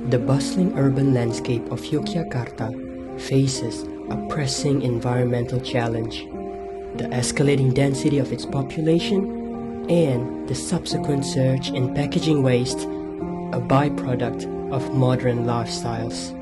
The bustling urban landscape of Yogyakarta faces a pressing environmental challenge: the escalating density of its population and the subsequent surge in packaging waste, a byproduct of modern lifestyles.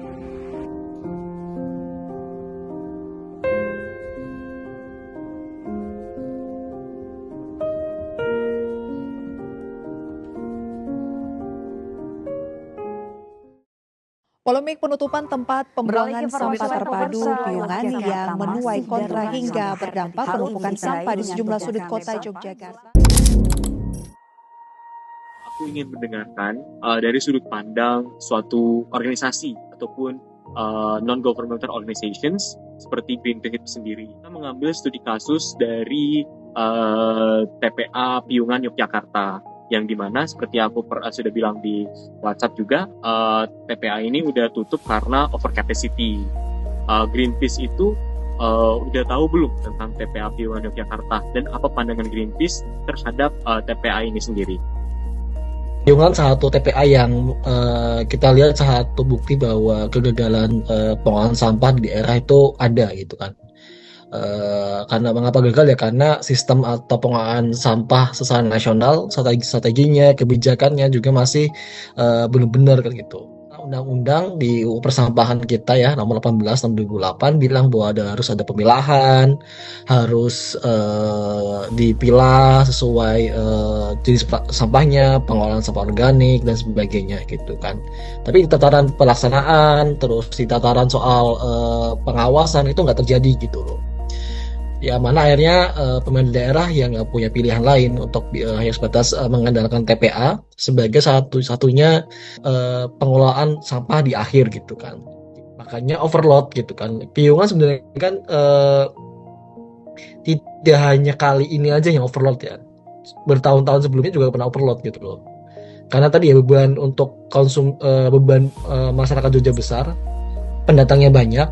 Polemik penutupan tempat pembuangan sampah terpadu Piungan yang menuai kontra hingga berdampak penumpukan sampah di sejumlah sudut kota Yogyakarta. Aku ingin mendengarkan dari sudut pandang suatu organisasi ataupun non-governmental organizations seperti Greenpeace itu sendiri. Kita mengambil studi kasus dari TPA Piungan Yogyakarta, yang dimana seperti aku sudah bilang di WhatsApp juga, TPA ini udah tutup karena over capacity. Greenpeace itu udah tahu belum tentang TPA Piungan Yogyakarta, dan apa pandangan Greenpeace terhadap TPA ini sendiri? Piungan salah satu TPA yang kita lihat salah satu bukti bahwa kegagalan pengolahan sampah di daerah itu ada gitu kan. Karena mengapa gagal ya, karena sistem atau pengolahan sampah secara nasional, strateginya, kebijakannya juga masih belum benar kan gitu. Undang-undang di persampahan kita ya nomor 18 tahun 2008 bilang bahwa harus ada pemilahan, harus dipilah sesuai jenis sampahnya, pengolahan sampah organik dan sebagainya gitu kan. Tapi di tataran pelaksanaan, terus di tataran soal pengawasan itu nggak terjadi gitu loh. Ya mana akhirnya pemerintah daerah yang nggak punya pilihan lain untuk hanya sebatas mengandalkan TPA sebagai satu-satunya pengelolaan sampah di akhir gitu kan. Makanya overload gitu kan. Piungan sebenarnya kan tidak hanya kali ini aja yang overload ya. Bertahun-tahun sebelumnya juga pernah overload gitu loh. Karena tadi ya beban untuk beban masyarakat Jogja besar, pendatangnya banyak,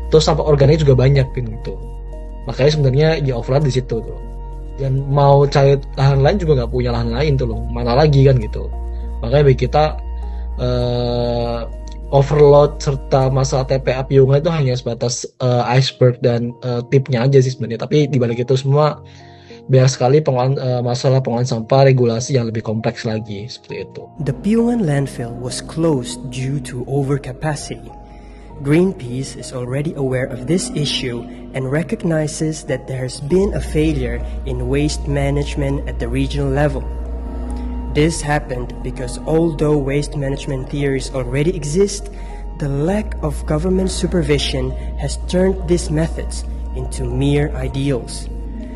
terus sampah organik juga banyak gitu. Makanya sebenarnya ya overload di situ tuh. Dan mau cari lahan lain juga nggak punya lahan lain tuh loh. Mana lagi kan gitu. Makanya bagi kita overload serta masalah TPA Piungan itu hanya sebatas iceberg dan tipnya aja sih sebenarnya. Tapi dibalik itu semua banyak sekali masalah pengolahan sampah, regulasi yang lebih kompleks lagi seperti itu. The Piungan landfill was closed due to overcapacity. Greenpeace is already aware of this issue and recognizes that there has been a failure in waste management at the regional level. This happened because although waste management theories already exist, the lack of government supervision has turned these methods into mere ideals.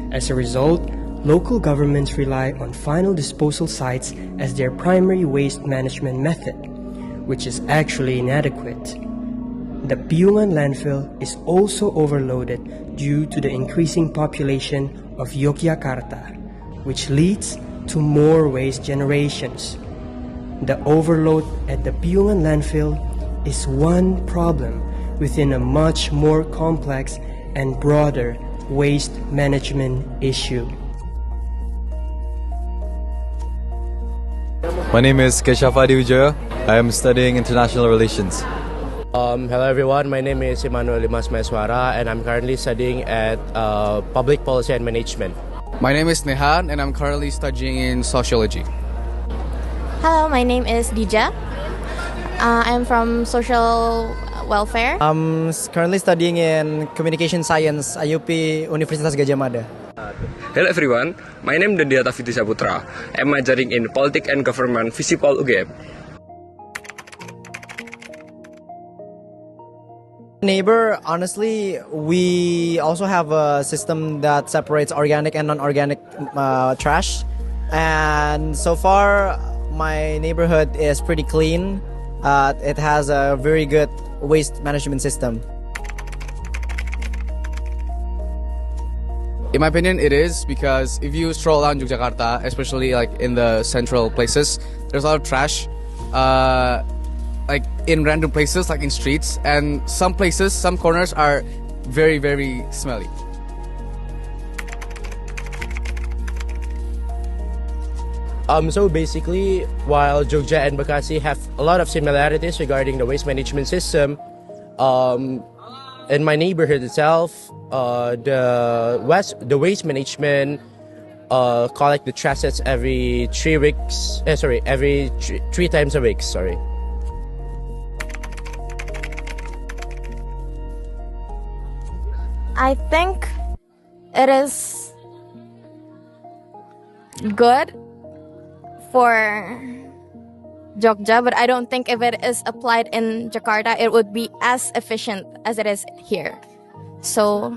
As a result, local governments rely on final disposal sites as their primary waste management method, which is actually inadequate. The Piungan landfill is also overloaded due to the increasing population of Yogyakarta, which leads to more waste generations. The overload at the Piungan landfill is one problem within a much more complex and broader waste management issue. My name is Keshav Wijaya. I am studying international relations. Hello everyone, my name is Emmanuel Limas Maeswara and I'm currently studying at Public Policy and Management. My name is Nehan and I'm currently studying in Sociology. Hello, my name is Dija. I'm from Social Welfare. I'm currently studying in Communication Science, IUP Universitas Gadjah Mada. Hello everyone, my name is Dendia Tafiti Saputra. I'm majoring in Politics and Government, Visipol UGM. Neighbor, honestly, we also have a system that separates organic and non-organic trash. And so far, my neighborhood is pretty clean. It has a very good waste management system. In my opinion, it is, because if you stroll around Yogyakarta, especially like in the central places, there's a lot of trash. Like in random places, like in streets, and some places, some corners are very, very smelly. So basically, while Jogja and Bekasi have a lot of similarities regarding the waste management system, in my neighborhood itself, the waste management collect the trash every 3 weeks. Every three times a week. Sorry. I think it is good for Jogja, but I don't think if it is applied in Jakarta, it would be as efficient as it is here. So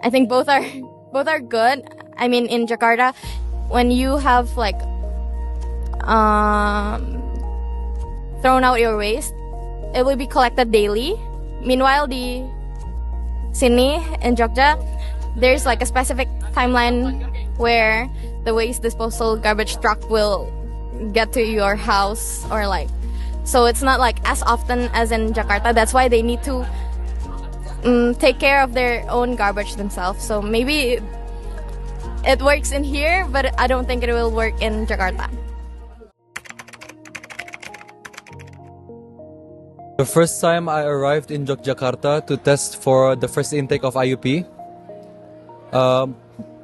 I think both are good. I mean, in Jakarta, when you have like thrown out your waste, it will be collected daily. Meanwhile, di sini in Jogja, there's like a specific timeline where the waste disposal garbage truck will get to your house, or like, so it's not like as often as in Jakarta. That's why they need to take care of their own garbage themselves. So maybe it works in here, but I don't think it will work in Jakarta. The first time I arrived in Yogyakarta to test for the first intake of IUP,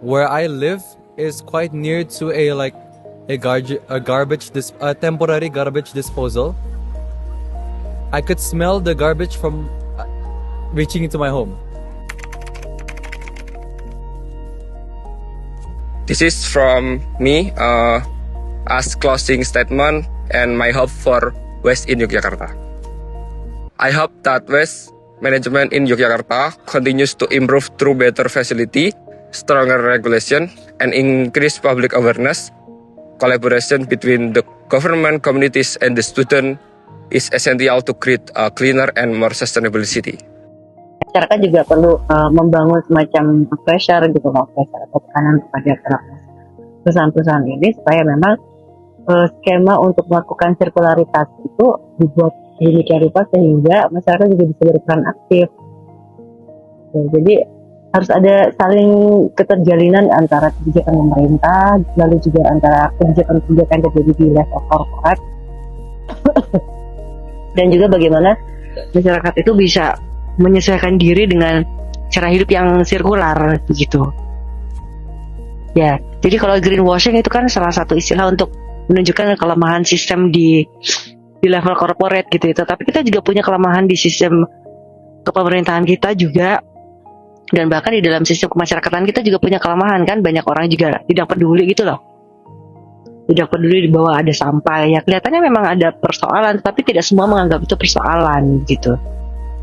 where I live is quite near to a temporary garbage disposal. I could smell the garbage from reaching into my home. This is from me as closing statement and my hope for waste in Yogyakarta. I hope that waste management in Yogyakarta continues to improve through better facility, stronger regulation, and increased public awareness. Collaboration between the government, communities, and the student is essential to create a cleaner and more sustainable city. Masyarakat juga perlu membangun semacam pressure gitu loh, pressure atau tekanan kepada perusahaan-perusahaan ini supaya memang skema untuk melakukan sirkularitas itu dibuat demikian rupa sehingga masyarakat juga bisa berperan aktif. Jadi harus ada saling keterjalinan antara kebijakan pemerintah, lalu juga antara kebijakan-kebijakan yang terjadi di level korporat, dan juga bagaimana masyarakat itu bisa menyesuaikan diri dengan cara hidup yang sirkular begitu. Ya, jadi kalau greenwashing itu kan salah satu istilah untuk menunjukkan kelemahan sistem di level corporate gitu itu. Tapi kita juga punya kelemahan di sistem kepemerintahan kita juga, dan bahkan di dalam sistem kemasyarakatan kita juga punya kelemahan kan. Banyak orang juga tidak peduli gitu loh, tidak peduli bahwa ada sampah. Ya kelihatannya memang ada persoalan, tapi tidak semua menganggap itu persoalan gitu.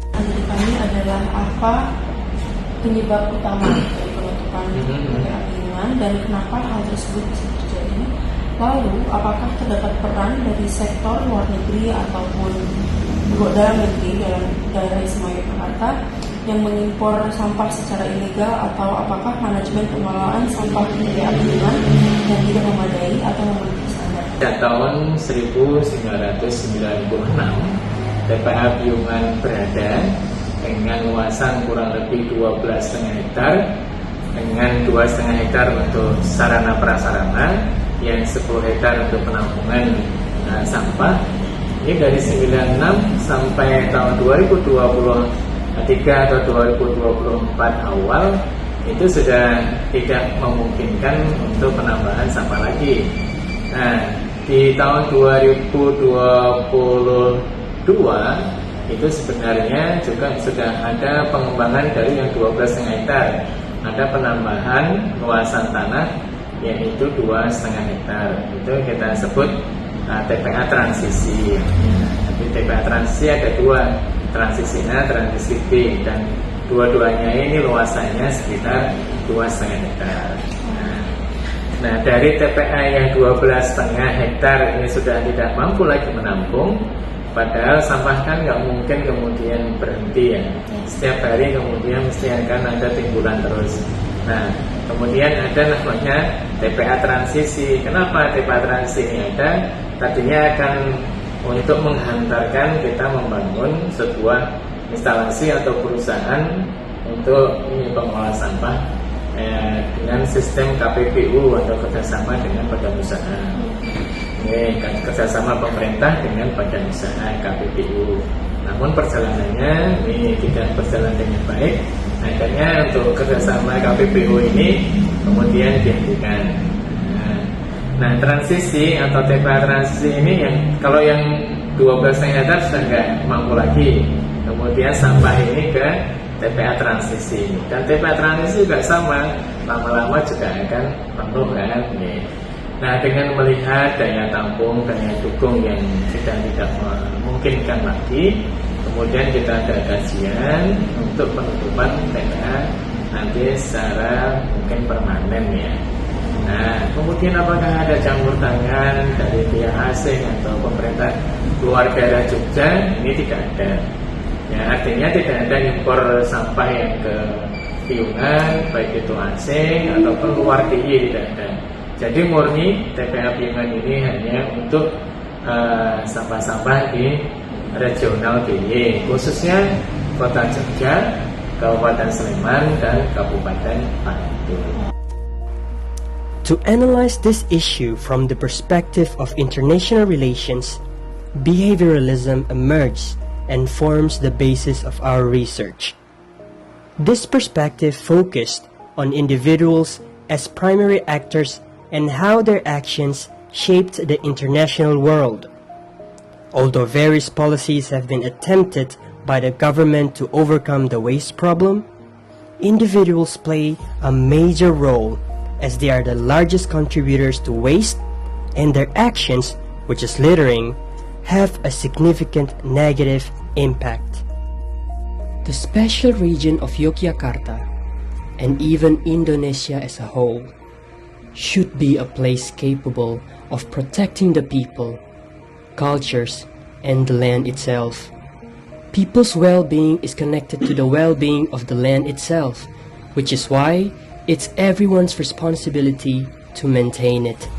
Menurut kami adalah apa penyebab utama dari penutupan daerah lingkungan dan kenapa hal tersebut bisa terjadi. Lalu, apakah terdapat peran dari sektor luar negeri ataupun dalam negeri dalam daerah istimewa Yogyakarta yang mengimpor sampah secara ilegal, atau apakah manajemen pengelolaan sampah di daerah lingkungan yang tidak memadai atau memenuhi standar? Pada tahun 1996, TPA Piungan berada dengan luasan kurang lebih 12,5 hektar dengan 2,5 hektar untuk sarana prasarana, yang 10 hektar untuk penampungan sampah. Ini dari 96 sampai tahun 2023 atau 2024 awal itu sudah tidak memungkinkan untuk penambahan sampah lagi. Nah, di tahun 2022 itu sebenarnya juga sudah ada pengembangan dari yang 12,5 hektar. Ada penambahan luasan tanah yaitu 2,5 hektar. Itu kita sebut TPA transisi. Jadi TPA transisi ada dua, transisi A, transisi B, dan dua-duanya ini luasannya sekitar 2,5 hektar. Nah, dari TPA yang 12,5 hektar ini sudah tidak mampu lagi menampung. Padahal sampah kan nggak mungkin kemudian berhenti ya. Setiap hari kemudian mesti akan ada timbulan terus. Nah, kemudian ada namanya TPA transisi. Kenapa TPA transisi ini ada? Tadinya akan untuk menghantarkan kita membangun sebuah instalasi atau perusahaan untuk pengelola sampah dengan sistem KPBU atau kerjasama dengan badan usaha. kerjasama pemerintah dengan badan usaha KPBU. Namun perjalanannya ini tidak berjalan dengan baik. Akhirnya untuk kerjasama KPBU ini kemudian dihentikan. Nah, transisi atau TPA transisi ini kalau yang 12,5 hektar sudah nggak mampu lagi. Kemudian sampah ini ke TPA transisi. Dan TPA transisi juga sama, lama-lama juga akan penuh kan. Nah, dengan melihat daya tampung, daya dukung yang sudah tidak memungkinkan lagi, kemudian kita ada kajian untuk penutupan TPA nanti secara mungkin permanen ya. Nah, kemudian apakah ada campur tangan dari pihak asing atau pemerintah luar daerah Jogja? Ini tidak ada. Ya, artinya tidak ada impor sampah yang ke Piungan, baik itu asing ataupun luar DIY, tidak ada. Jadi murni TPA Piungan ini hanya untuk sampah-sampah di regional DIY, khususnya Kota Jogja, Kabupaten Sleman, dan Kabupaten Bantul. To analyze this issue from the perspective of international relations, behavioralism emerged and forms the basis of our research. This perspective focused on individuals as primary actors and how their actions shaped the international world. Although various policies have been attempted by the government to overcome the waste problem, individuals play a major role as they are the largest contributors to waste, and their actions, which is littering, have a significant negative impact. The special region of Yogyakarta, and even Indonesia as a whole, should be a place capable of protecting the people, cultures, and the land itself. People's well-being is connected to the well-being of the land itself, which is why it's everyone's responsibility to maintain it.